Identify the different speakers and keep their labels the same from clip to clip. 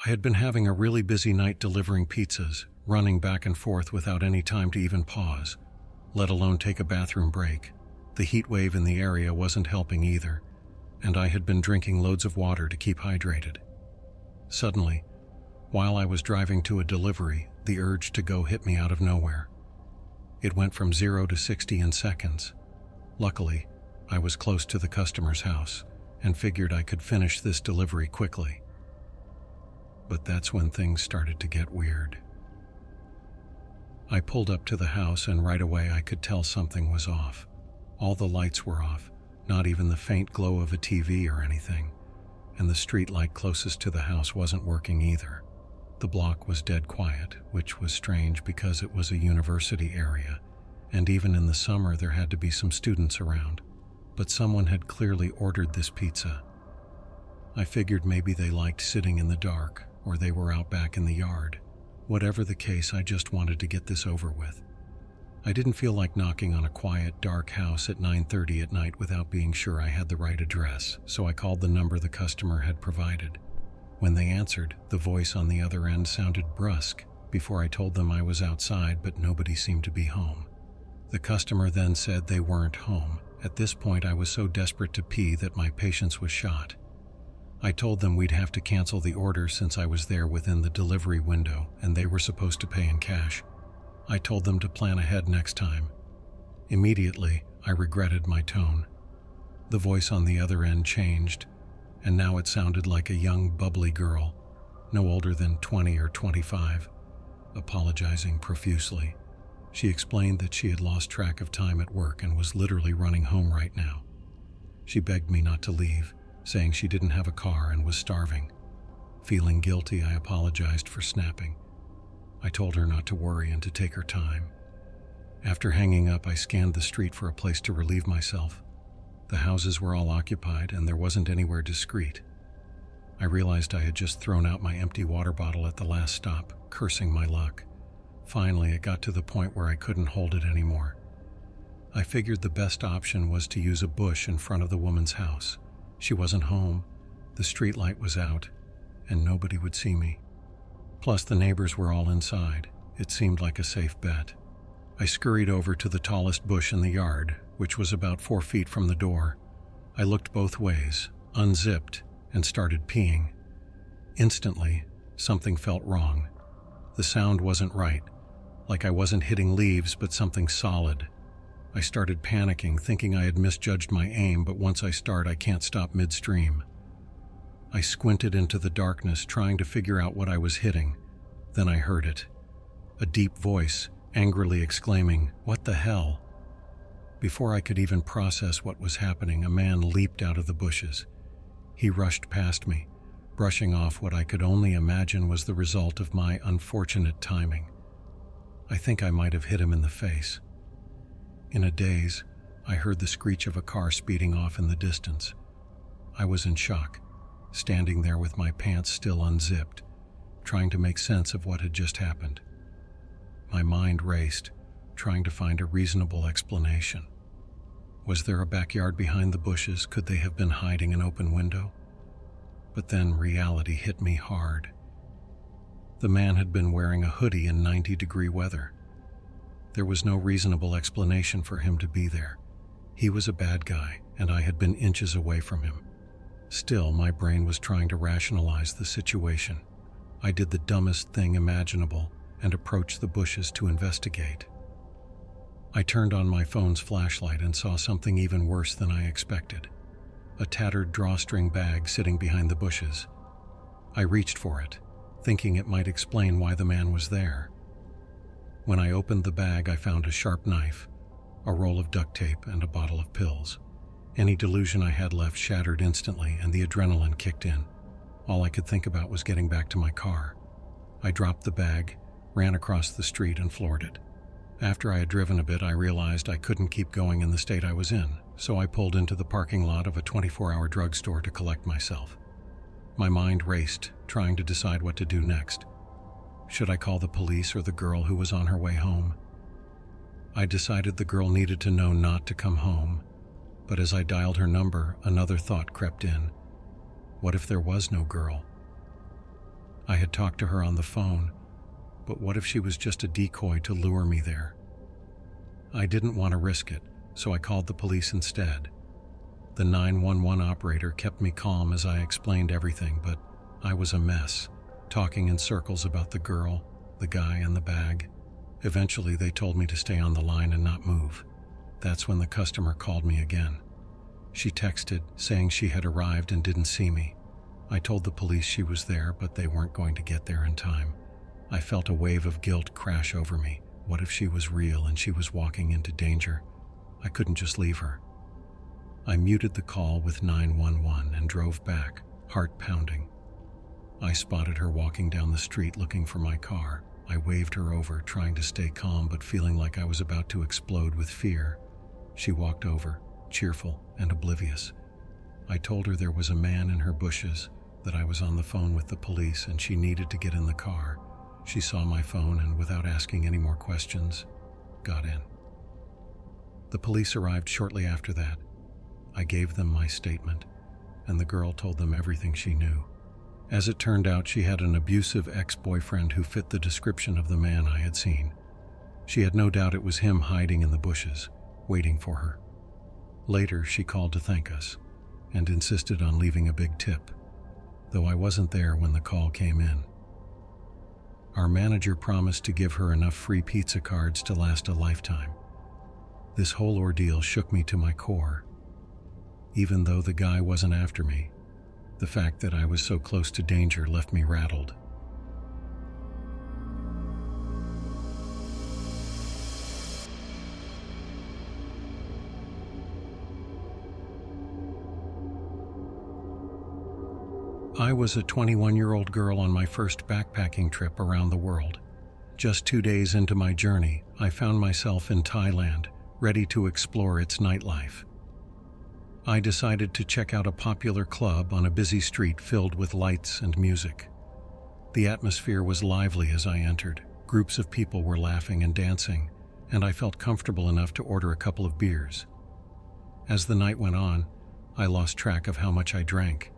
Speaker 1: I had been having a really busy night delivering pizzas, running back and forth without any time to even pause, let alone take a bathroom break. The heat wave in the area wasn't helping either, and I had been drinking loads of water to keep hydrated. Suddenly, while I was driving to a delivery, the urge to go hit me out of nowhere. It went from 0 to 60 in seconds. Luckily, I was close to the customer's house and figured I could finish this delivery quickly. But that's when things started to get weird. I pulled up to the house and right away I could tell something was off. All the lights were off, not even the faint glow of a TV or anything, and the street light closest to the house wasn't working either. The block was dead quiet, which was strange because it was a university area, and even in the summer there had to be some students around. But someone had clearly ordered this pizza. I figured maybe they liked sitting in the dark, or they were out back in the yard. Whatever the case, I just wanted to get this over with. I didn't feel like knocking on a quiet, dark house at 9:30 at night without being sure I had the right address, so I called the number the customer had provided. When they answered, the voice on the other end sounded brusque before I told them I was outside, but nobody seemed to be home. The customer then said they weren't home. At this point, I was so desperate to pee that my patience was shot. I told them we'd have to cancel the order since I was there within the delivery window and they were supposed to pay in cash. I told them to plan ahead next time. Immediately, I regretted my tone. The voice on the other end changed, and now it sounded like a young, bubbly girl, no older than 20 or 25, apologizing profusely. She explained that she had lost track of time at work and was literally running home right now. She begged me not to leave, saying she didn't have a car and was starving. Feeling guilty, I apologized for snapping. I told her not to worry and to take her time. After hanging up, I scanned the street for a place to relieve myself. The houses were all occupied and there wasn't anywhere discreet. I realized I had just thrown out my empty water bottle at the last stop, cursing my luck. Finally, it got to the point where I couldn't hold it anymore. I figured the best option was to use a bush in front of the woman's house. She wasn't home, the street light was out, and nobody would see me. Plus, the neighbors were all inside. It seemed like a safe bet. I scurried over to the tallest bush in the yard, which was about 4 feet from the door. I looked both ways, unzipped, and started peeing. Instantly, something felt wrong. The sound wasn't right, like I wasn't hitting leaves but something solid. I started panicking, thinking I had misjudged my aim, but once I start, I can't stop midstream. I squinted into the darkness, trying to figure out what I was hitting. Then I heard it. A deep voice, angrily exclaiming, "What the hell?" Before I could even process what was happening, a man leaped out of the bushes. He rushed past me, brushing off what I could only imagine was the result of my unfortunate timing. I think I might have hit him in the face. In a daze, I heard the screech of a car speeding off in the distance. I was in shock, standing there with my pants still unzipped, trying to make sense of what had just happened. My mind raced, trying to find a reasonable explanation. Was there a backyard behind the bushes? Could they have been hiding an open window? But then reality hit me hard. The man had been wearing a hoodie in 90-degree weather. There was no reasonable explanation for him to be there. He was a bad guy, and I had been inches away from him. Still, my brain was trying to rationalize the situation. I did the dumbest thing imaginable and approached the bushes to investigate. I turned on my phone's flashlight and saw something even worse than I expected. A tattered drawstring bag sitting behind the bushes. I reached for it, thinking it might explain why the man was there. When I opened the bag, I found a sharp knife, a roll of duct tape, and a bottle of pills. Any delusion I had left shattered instantly, and the adrenaline kicked in. All I could think about was getting back to my car. I dropped the bag, ran across the street, and floored it. After I had driven a bit, I realized I couldn't keep going in the state I was in, so I pulled into the parking lot of a 24-hour drugstore to collect myself. My mind raced, trying to decide what to do next. Should I call the police or the girl who was on her way home? I decided the girl needed to know not to come home, but as I dialed her number, another thought crept in. What if there was no girl? I had talked to her on the phone, but what if she was just a decoy to lure me there? I didn't want to risk it, so I called the police instead. The 911 operator kept me calm as I explained everything, but I was a mess, talking in circles about the girl, the guy, and the bag. Eventually, they told me to stay on the line and not move. That's when the customer called me again. She texted, saying she had arrived and didn't see me. I told the police she was there, but they weren't going to get there in time. I felt a wave of guilt crash over me. What if she was real and she was walking into danger? I couldn't just leave her. I muted the call with 911 and drove back, heart pounding. I spotted her walking down the street looking for my car. I waved her over, trying to stay calm but feeling like I was about to explode with fear. She walked over, cheerful and oblivious. I told her there was a man in her bushes, that I was on the phone with the police and she needed to get in the car. She saw my phone and, without asking any more questions, got in. The police arrived shortly after that. I gave them my statement, and the girl told them everything she knew. As it turned out, she had an abusive ex-boyfriend who fit the description of the man I had seen. She had no doubt it was him hiding in the bushes, waiting for her. Later, she called to thank us, and insisted on leaving a big tip, though I wasn't there when the call came in. Our manager promised to give her enough free pizza cards to last a lifetime. This whole ordeal shook me to my core. Even though the guy wasn't after me, the fact that I was so close to danger left me rattled. I was a 21-year-old girl on my first backpacking trip around the world. Just 2 days into my journey, I found myself in Thailand, ready to explore its nightlife. I decided to check out a popular club on a busy street filled with lights and music. The atmosphere was lively as I entered. Groups of people were laughing and dancing, and I felt comfortable enough to order a couple of beers. As the night went on, I lost track of how much I drank.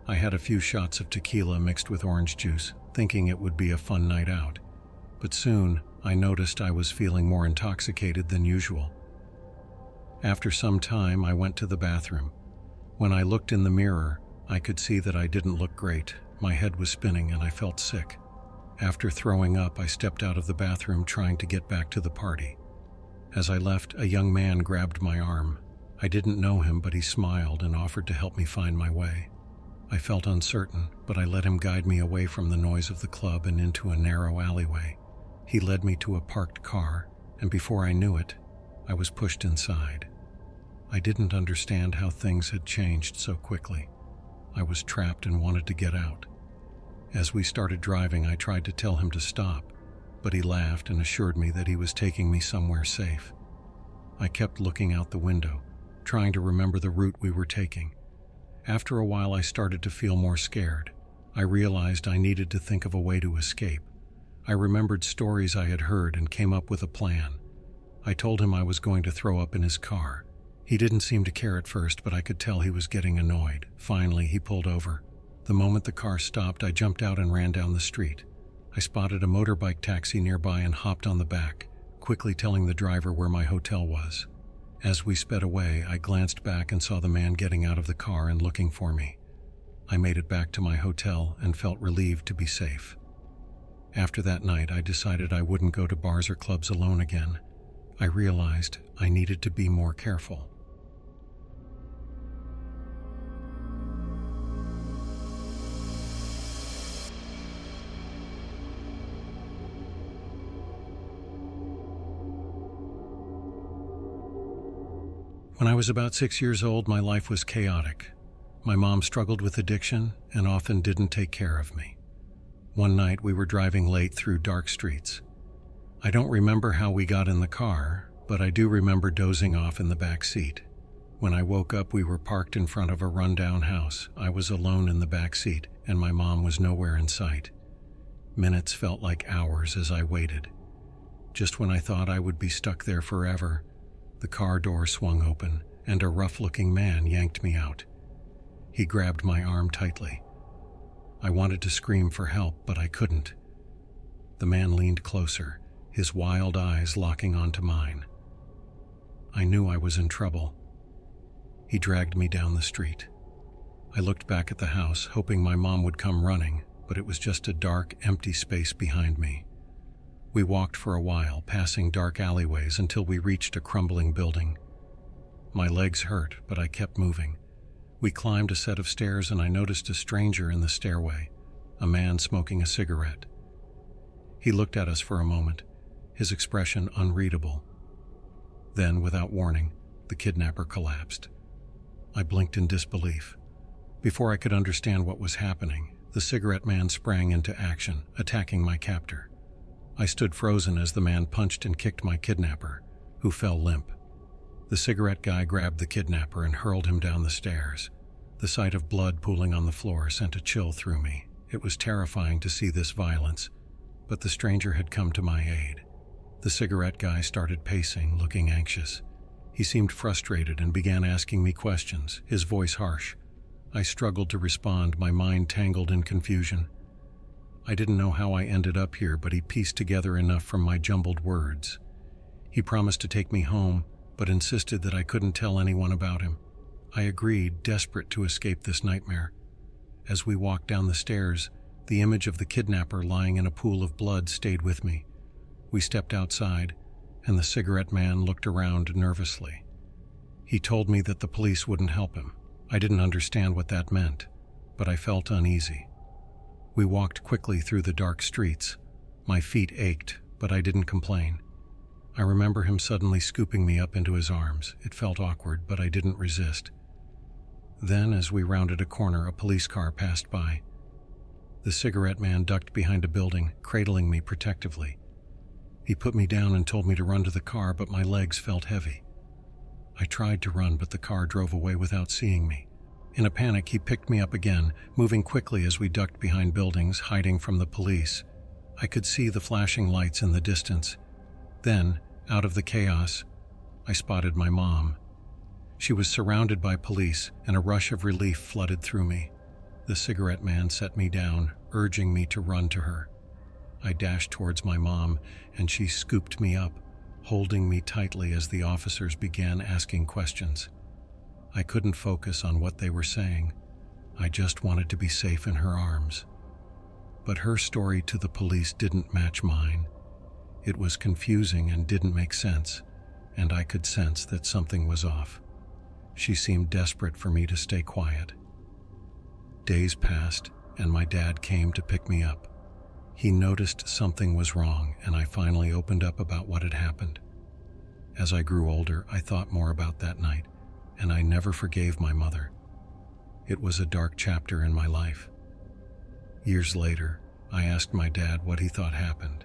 Speaker 1: I had a few shots of tequila mixed with orange juice, thinking it would be a fun night out. But soon, I noticed I was feeling more intoxicated than usual. After some time, I went to the bathroom. When I looked in the mirror, I could see that I didn't look great. My head was spinning and I felt sick. After throwing up, I stepped out of the bathroom trying to get back to the party. As I left, a young man grabbed my arm. I didn't know him, but he smiled and offered to help me find my way. I felt uncertain, but I let him guide me away from the noise of the club and into a narrow alleyway. He led me to a parked car, and before I knew it, I was pushed inside. I didn't understand how things had changed so quickly. I was trapped and wanted to get out. As we started driving, I tried to tell him to stop, but he laughed and assured me that he was taking me somewhere safe. I kept looking out the window, trying to remember the route we were taking. After a while, I started to feel more scared. I realized I needed to think of a way to escape. I remembered stories I had heard and came up with a plan. I told him I was going to throw up in his car. He didn't seem to care at first, but I could tell he was getting annoyed. Finally, he pulled over. The moment the car stopped, I jumped out and ran down the street. I spotted a motorbike taxi nearby and hopped on the back, quickly telling the driver where my hotel was. As we sped away, I glanced back and saw the man getting out of the car and looking for me. I made it back to my hotel and felt relieved to be safe. After that night, I decided I wouldn't go to bars or clubs alone again. I realized I needed to be more careful. When I was about 6 years old, my life was chaotic. My mom struggled with addiction and often didn't take care of me. One night, we were driving late through dark streets. I don't remember how we got in the car, but I do remember dozing off in the back seat. When I woke up, we were parked in front of a rundown house. I was alone in the back seat, and my mom was nowhere in sight. Minutes felt like hours as I waited. Just when I thought I would be stuck there forever, the car door swung open, and a rough-looking man yanked me out. He grabbed my arm tightly. I wanted to scream for help, but I couldn't. The man leaned closer, his wild eyes locking onto mine. I knew I was in trouble. He dragged me down the street. I looked back at the house, hoping my mom would come running, but it was just a dark, empty space behind me. We walked for a while, passing dark alleyways until we reached a crumbling building. My legs hurt, but I kept moving. We climbed a set of stairs and I noticed a stranger in the stairway, a man smoking a cigarette. He looked at us for a moment, his expression unreadable. Then, without warning, the kidnapper collapsed. I blinked in disbelief. Before I could understand what was happening, the cigarette man sprang into action, attacking my captor. I stood frozen as the man punched and kicked my kidnapper, who fell limp. The cigarette guy grabbed the kidnapper and hurled him down the stairs. The sight of blood pooling on the floor sent a chill through me. It was terrifying to see this violence, but the stranger had come to my aid. The cigarette guy started pacing, looking anxious. He seemed frustrated and began asking me questions, his voice harsh. I struggled to respond, my mind tangled in confusion. I didn't know how I ended up here, but he pieced together enough from my jumbled words. He promised to take me home, but insisted that I couldn't tell anyone about him. I agreed, desperate to escape this nightmare. As we walked down the stairs, the image of the kidnapper lying in a pool of blood stayed with me. We stepped outside, and the cigarette man looked around nervously. He told me that the police wouldn't help him. I didn't understand what that meant, but I felt uneasy. We walked quickly through the dark streets. My feet ached, but I didn't complain. I remember him suddenly scooping me up into his arms. It felt awkward, but I didn't resist. Then, as we rounded a corner, a police car passed by. The cigarette man ducked behind a building, cradling me protectively. He put me down and told me to run to the car, but my legs felt heavy. I tried to run, but the car drove away without seeing me. In a panic, he picked me up again, moving quickly as we ducked behind buildings, hiding from the police. I could see the flashing lights in the distance. Then, out of the chaos, I spotted my mom. She was surrounded by police, and a rush of relief flooded through me. The cigarette man set me down, urging me to run to her. I dashed towards my mom, and she scooped me up, holding me tightly as the officers began asking questions. I couldn't focus on what they were saying. I just wanted to be safe in her arms. But her story to the police didn't match mine. It was confusing and didn't make sense, and I could sense that something was off. She seemed desperate for me to stay quiet. Days passed, and my dad came to pick me up. He noticed something was wrong, and I finally opened up about what had happened. As I grew older, I thought more about that night, and I never forgave my mother. It was a dark chapter in my life. Years later, I asked my dad what he thought happened.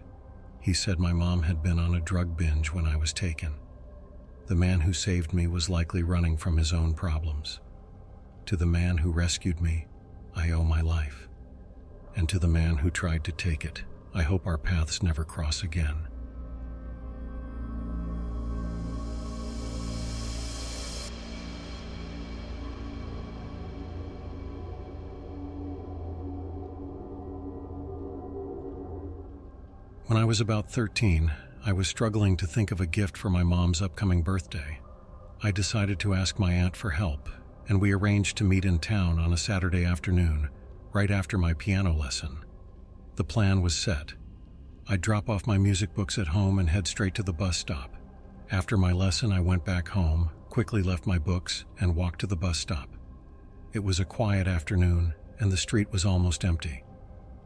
Speaker 1: He said my mom had been on a drug binge when I was taken. The man who saved me was likely running from his own problems. To the man who rescued me, I owe my life. And to the man who tried to take it, I hope our paths never cross again. When I was about 13, I was struggling to think of a gift for my mom's upcoming birthday. I decided to ask my aunt for help, and we arranged to meet in town on a Saturday afternoon, right after my piano lesson. The plan was set. I'd drop off my music books at home and head straight to the bus stop. After my lesson, I went back home, quickly left my books, and walked to the bus stop. It was a quiet afternoon, and the street was almost empty.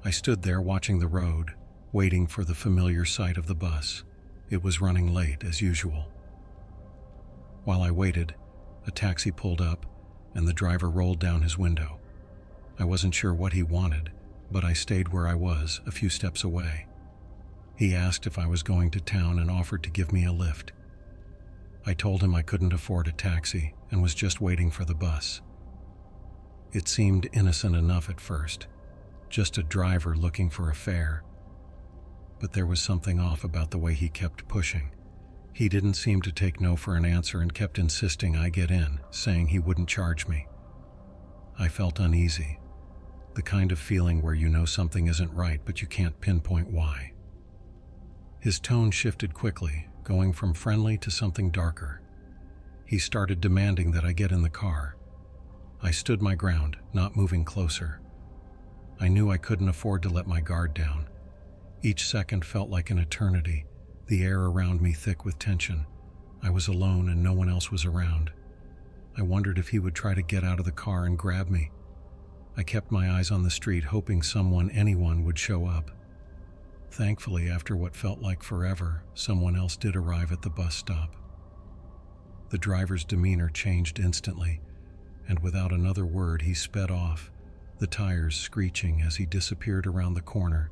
Speaker 1: I stood there watching the road, waiting for the familiar sight of the bus. It was running late, as usual. While I waited, a taxi pulled up, and the driver rolled down his window. I wasn't sure what he wanted, but I stayed where I was, a few steps away. He asked if I was going to town and offered to give me a lift. I told him I couldn't afford a taxi and was just waiting for the bus. It seemed innocent enough at first, just a driver looking for a fare. But there was something off about the way he kept pushing. He didn't seem to take no for an answer and kept insisting I get in, saying he wouldn't charge me. I felt uneasy. the kind of feeling where you know something isn't right but you can't pinpoint why. His tone shifted quickly, going from friendly to something darker. He started demanding that I get in the car. I stood my ground, not moving closer. I knew I couldn't afford to let my guard down. Each second felt like an eternity, the air around me thick with tension. I was alone and no one else was around. I wondered if he would try to get out of the car and grab me. I kept my eyes on the street, hoping anyone would show up. Thankfully, after what felt like forever, someone else did arrive at the bus stop. The driver's demeanor changed instantly, and without another word, he sped off, the tires screeching as he disappeared around the corner.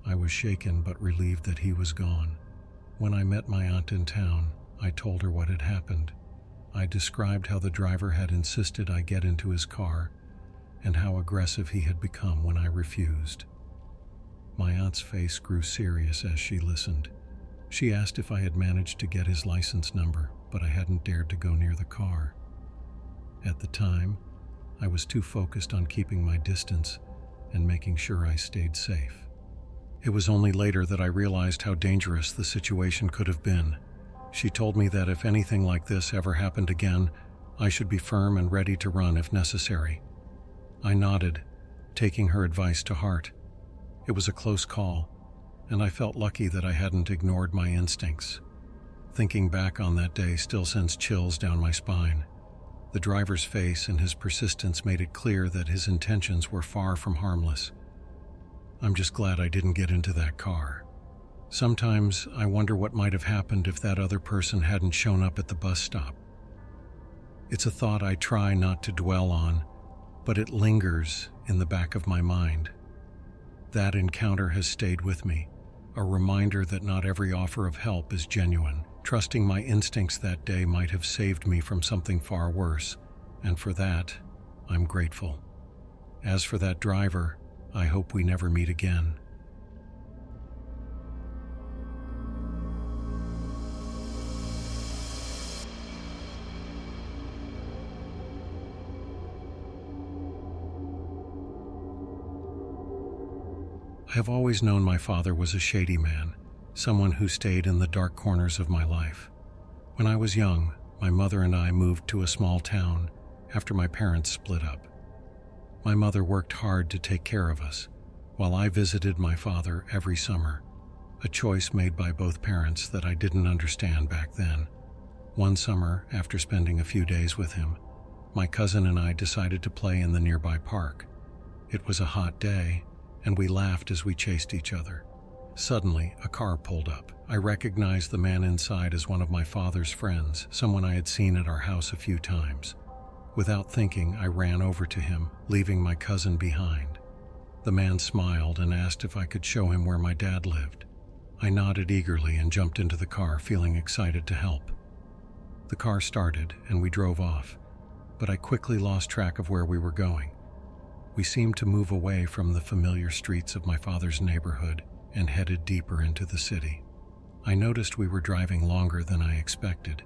Speaker 1: I was shaken but relieved that he was gone. When I met my aunt in town, I told her what had happened. I described how the driver had insisted I get into his car and how aggressive he had become when I refused. My aunt's face grew serious as she listened. She asked if I had managed to get his license number, but I hadn't dared to go near the car. At the time, I was too focused on keeping my distance and making sure I stayed safe. It was only later that I realized how dangerous the situation could have been. She told me that if anything like this ever happened again, I should be firm and ready to run if necessary. I nodded, taking her advice to heart. It was a close call, and I felt lucky that I hadn't ignored my instincts. Thinking back on that day still sends chills down my spine. The driver's face and his persistence made it clear that his intentions were far from harmless. I'm just glad I didn't get into that car. Sometimes I wonder what might have happened if that other person hadn't shown up at the bus stop. It's a thought I try not to dwell on, but it lingers in the back of my mind. That encounter has stayed with me, a reminder that not every offer of help is genuine. Trusting my instincts that day might have saved me from something far worse, and for that, I'm grateful. As for that driver, I hope we never meet again. I have always known my father was a shady man, someone who stayed in the dark corners of my life. When I was young, my mother and I moved to a small town after my parents split up. My mother worked hard to take care of us, while I visited my father every summer, a choice made by both parents that I didn't understand back then. One summer, after spending a few days with him, my cousin and I decided to play in the nearby park. It was a hot day, and we laughed as we chased each other. Suddenly, a car pulled up. I recognized the man inside as one of my father's friends, someone I had seen at our house a few times. Without thinking, I ran over to him, leaving my cousin behind. The man smiled and asked if I could show him where my dad lived. I nodded eagerly and jumped into the car, feeling excited to help. The car started, and we drove off, but I quickly lost track of where we were going. We seemed to move away from the familiar streets of my father's neighborhood and headed deeper into the city. I noticed we were driving longer than I expected,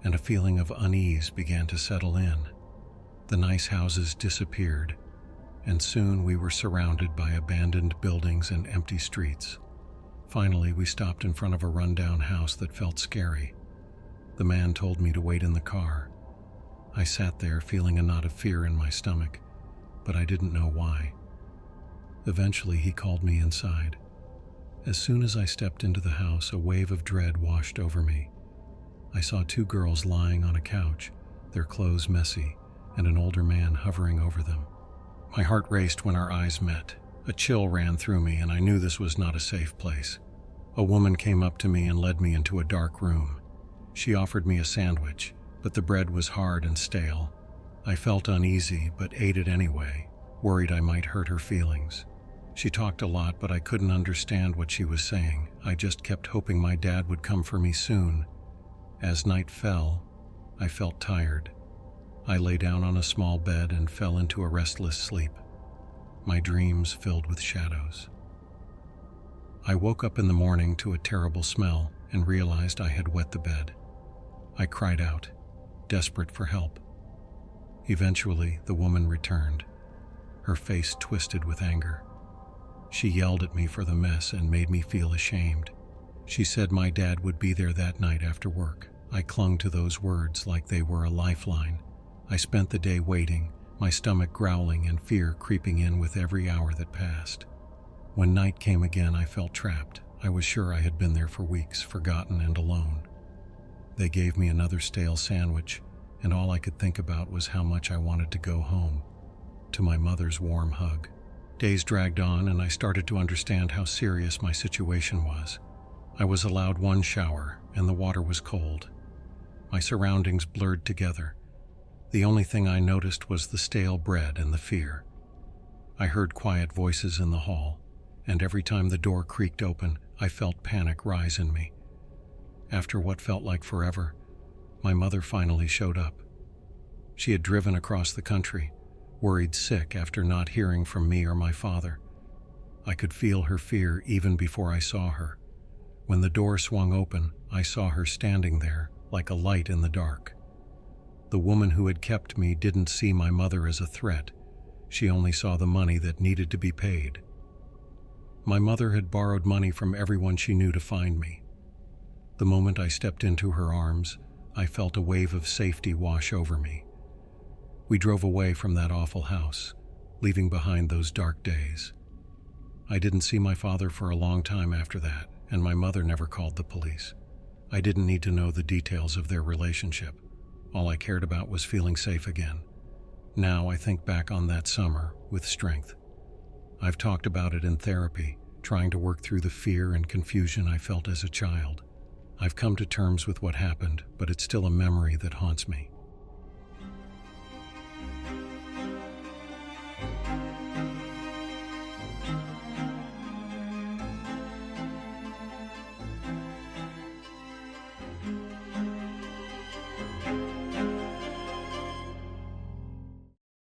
Speaker 1: and a feeling of unease began to settle in. The nice houses disappeared, and soon we were surrounded by abandoned buildings and empty streets. Finally, we stopped in front of a rundown house that felt scary. The man told me to wait in the car. I sat there feeling a knot of fear in my stomach, but I didn't know why. Eventually, he called me inside. As soon as I stepped into the house, a wave of dread washed over me. I saw two girls lying on a couch, their clothes messy, and an older man hovering over them. My heart raced when our eyes met. A chill ran through me, and I knew this was not a safe place. A woman came up to me and led me into a dark room. She offered me a sandwich, but the bread was hard and stale. I felt uneasy, but ate it anyway, worried I might hurt her feelings. She talked a lot, but I couldn't understand what she was saying. I just kept hoping my dad would come for me soon. As night fell, I felt tired. I lay down on a small bed and fell into a restless sleep. My dreams filled with shadows. I woke up in the morning to a terrible smell and realized I had wet the bed. I cried out, desperate for help. Eventually, the woman returned. her face twisted with anger. She yelled at me for the mess and made me feel ashamed. She said my dad would be there that night after work. I clung to those words like they were a lifeline. I spent the day waiting, my stomach growling and fear creeping in with every hour that passed. When night came again, I felt trapped. I was sure I had been there for weeks, forgotten and alone. They gave me another stale sandwich, and all I could think about was how much I wanted to go home, to my mother's warm hug. Days dragged on, and I started to understand how serious my situation was. I was allowed one shower, and the water was cold. My surroundings blurred together. The only thing I noticed was the stale bread and the fear. I heard quiet voices in the hall, and every time the door creaked open, I felt panic rise in me. After what felt like forever, my mother finally showed up. She had driven across the country, worried sick after not hearing from me or my father. I could feel her fear even before I saw her. When the door swung open, I saw her standing there, like a light in the dark. The woman who had kept me didn't see my mother as a threat. She only saw the money that needed to be paid. My mother had borrowed money from everyone she knew to find me. The moment I stepped into her arms, I felt a wave of safety wash over me. We drove away from that awful house, leaving behind those dark days. I didn't see my father for a long time after that, and my mother never called the police. I didn't need to know the details of their relationship. All I cared about was feeling safe again. Now I think back on that summer with strength. I've talked about it in therapy, trying to work through the fear and confusion I felt as a child. I've come to terms with what happened, but it's still a memory that haunts me.